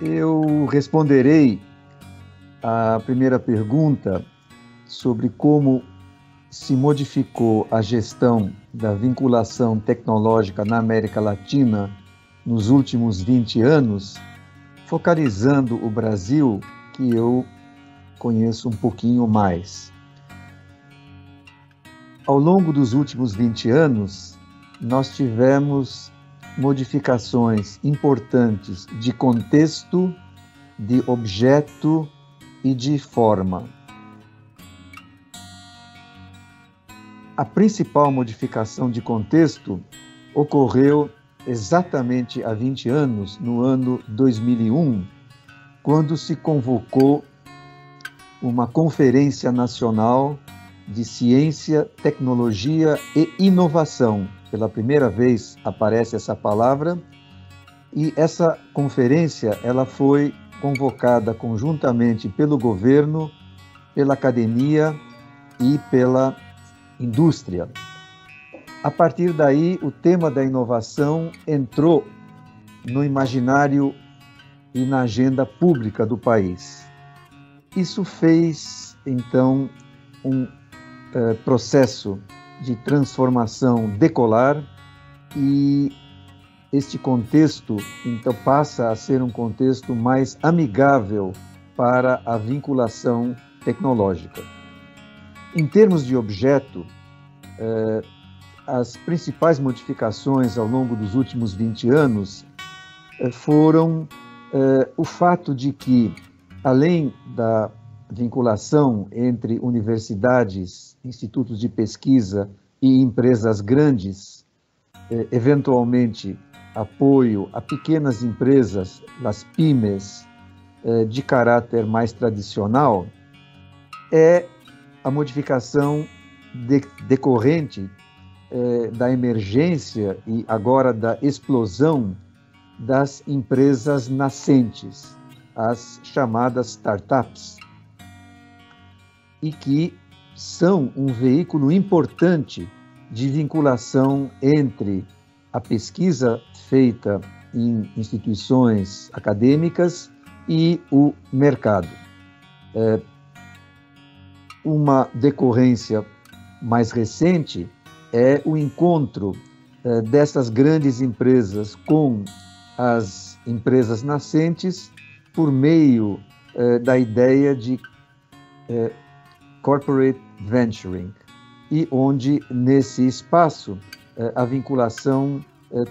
Eu responderei à primeira pergunta sobre como se modificou a gestão da vinculação tecnológica na América Latina nos últimos 20 anos, focalizando o Brasil, que eu conheço um pouquinho mais. Ao longo dos últimos 20 anos, nós tivemos modificações importantes de contexto, de objeto e de forma. A principal modificação de contexto ocorreu exatamente há 20 anos, no ano 2001, quando se convocou uma Conferência Nacional de Ciência, Tecnologia e Inovação. Pela primeira vez aparece essa palavra, e essa conferência ela foi convocada conjuntamente pelo governo, pela academia e pela indústria. A partir daí, o tema da inovação entrou no imaginário e na agenda pública do país. Isso fez, então, um processo de transformação decolar, e este contexto, então, passa a ser um contexto mais amigável para a vinculação tecnológica. Em termos de objeto, as principais modificações ao longo dos últimos 20 anos foram o fato de que, além da vinculação entre universidades, institutos de pesquisa e empresas grandes, eventualmente apoio a pequenas empresas, as pymes, de caráter mais tradicional, é a modificação decorrente da emergência e agora da explosão das empresas nascentes, as chamadas startups, e que são um veículo importante de vinculação entre a pesquisa feita em instituições acadêmicas e o mercado. Uma decorrência mais recente é o encontro dessas grandes empresas com as empresas nascentes por meio da ideia de corporate venturing, e onde, nesse espaço, a vinculação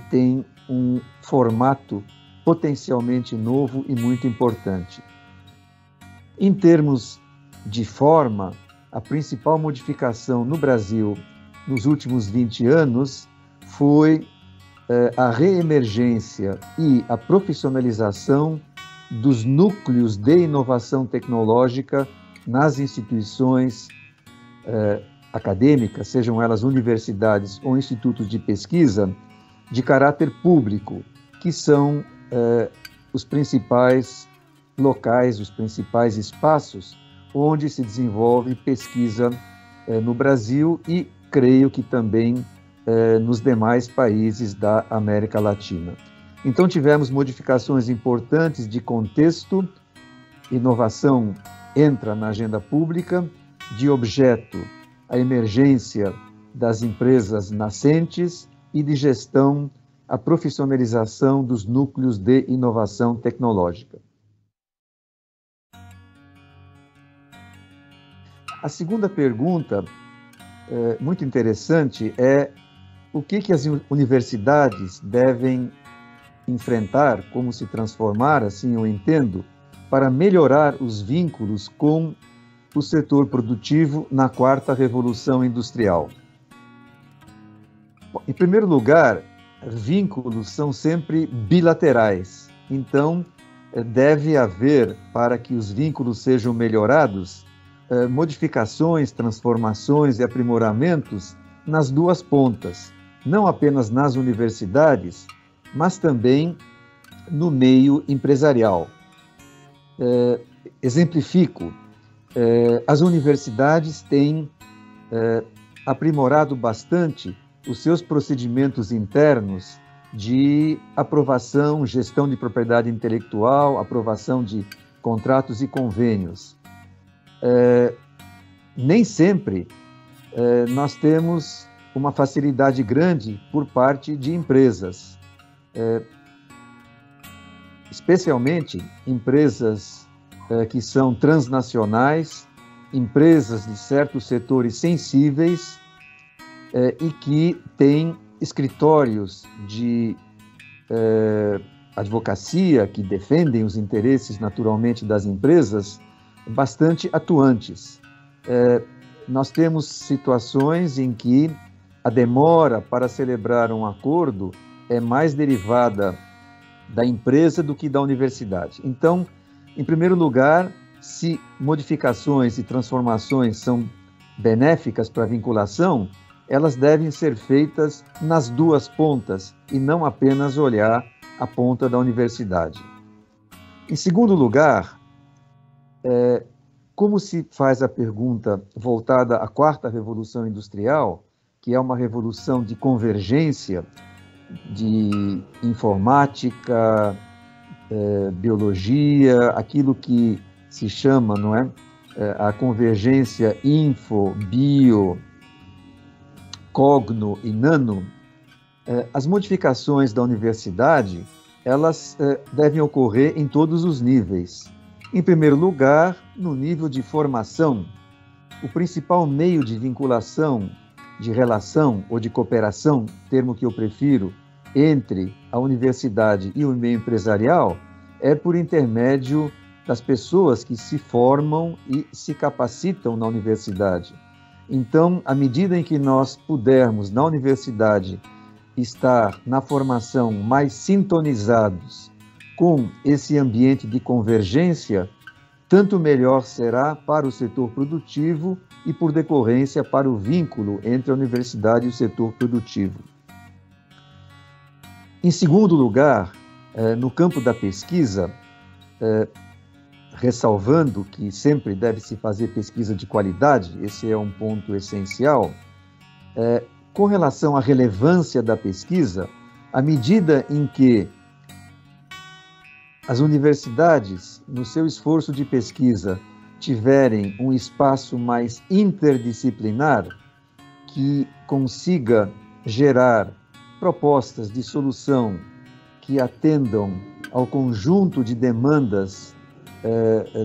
tem um formato potencialmente novo e muito importante. Em termos de forma, a principal modificação no Brasil nos últimos 20 anos foi a reemergência e a profissionalização dos núcleos de inovação tecnológica nas instituições acadêmicas, sejam elas universidades ou institutos de pesquisa, de caráter público, que são os principais locais, os principais espaços onde se desenvolve pesquisa no Brasil e creio que também nos demais países da América Latina. Então tivemos modificações importantes de contexto, inovação entra na agenda pública, de objeto, a emergência das empresas nascentes, e de gestão, a profissionalização dos núcleos de inovação tecnológica. A segunda pergunta, muito interessante, é o que as universidades devem enfrentar, como se transformar, assim eu entendo, para melhorar os vínculos com o setor produtivo na quarta revolução industrial. Em primeiro lugar, vínculos são sempre bilaterais, então deve haver, para que os vínculos sejam melhorados, modificações, transformações e aprimoramentos nas duas pontas, não apenas nas universidades, mas também no meio empresarial. Exemplifico, as universidades têm aprimorado bastante os seus procedimentos internos de aprovação, gestão de propriedade intelectual, aprovação de contratos e convênios. Nem sempre nós temos uma facilidade grande por parte de empresas, especialmente empresas que são transnacionais, empresas de certos setores sensíveis e que têm escritórios de advocacia que defendem os interesses naturalmente das empresas bastante atuantes. Nós temos situações em que a demora para celebrar um acordo é mais derivada da empresa do que da universidade. Então, em primeiro lugar, se modificações e transformações são benéficas para a vinculação, elas devem ser feitas nas duas pontas e não apenas olhar a ponta da universidade. Em segundo lugar, como se faz a pergunta voltada à quarta revolução industrial, que é uma revolução de convergência de informática, biologia, aquilo que se chama, não é, a convergência info, bio, cogno e nano, as modificações da universidade, elas devem ocorrer em todos os níveis. Em primeiro lugar, no nível de formação, o principal meio de vinculação, de relação ou de cooperação, termo que eu prefiro, entre a universidade e o meio empresarial, é por intermédio das pessoas que se formam e se capacitam na universidade. Então, à medida em que nós pudermos, na universidade, estar na formação mais sintonizados com esse ambiente de convergência, tanto melhor será para o setor produtivo e, por decorrência, para o vínculo entre a universidade e o setor produtivo. Em segundo lugar, no campo da pesquisa, ressalvando que sempre deve-se fazer pesquisa de qualidade, esse é um ponto essencial, com relação à relevância da pesquisa, à medida em que as universidades, no seu esforço de pesquisa, tiverem um espaço mais interdisciplinar, que consiga gerar propostas de solução que atendam ao conjunto de demandas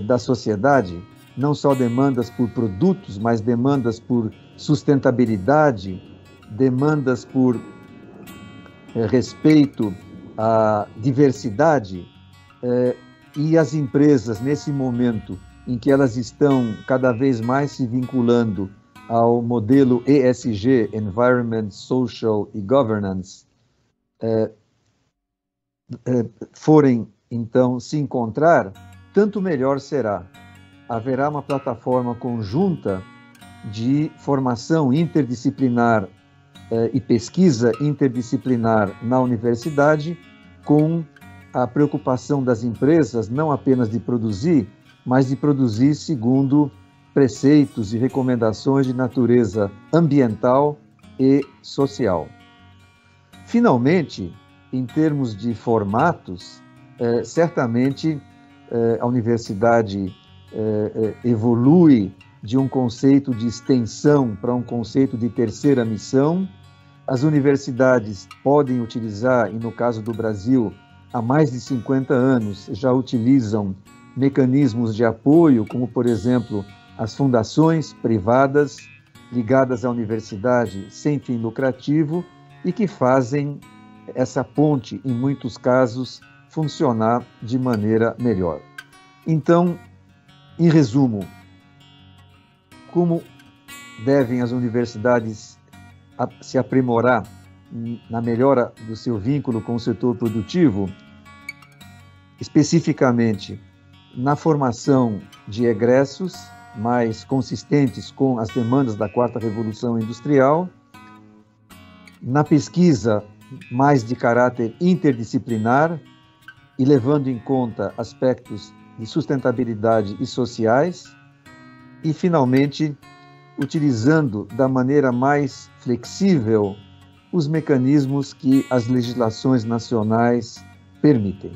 da sociedade, não só demandas por produtos, mas demandas por sustentabilidade, demandas por respeito à diversidade, e as empresas, nesse momento em que elas estão cada vez mais se vinculando ao modelo ESG, Environment, Social e Governance, forem, então, se encontrar, tanto melhor será. Haverá uma plataforma conjunta de formação interdisciplinar e pesquisa interdisciplinar na universidade, com a preocupação das empresas não apenas de produzir, mas de produzir segundo preceitos e recomendações de natureza ambiental e social. Finalmente, em termos de formatos, certamente a universidade evolui de um conceito de extensão para um conceito de terceira missão. As universidades podem utilizar, e no caso do Brasil, há mais de 50 anos, já utilizam mecanismos de apoio, como, por exemplo, as fundações privadas ligadas à universidade sem fim lucrativo e que fazem essa ponte, em muitos casos, funcionar de maneira melhor. Então, em resumo, como devem as universidades se aprimorar na melhora do seu vínculo com o setor produtivo, especificamente na formação de egressos mais consistentes com as demandas da quarta revolução industrial, na pesquisa mais de caráter interdisciplinar e levando em conta aspectos de sustentabilidade e sociais, e, finalmente, utilizando da maneira mais flexível os mecanismos que as legislações nacionais permitem.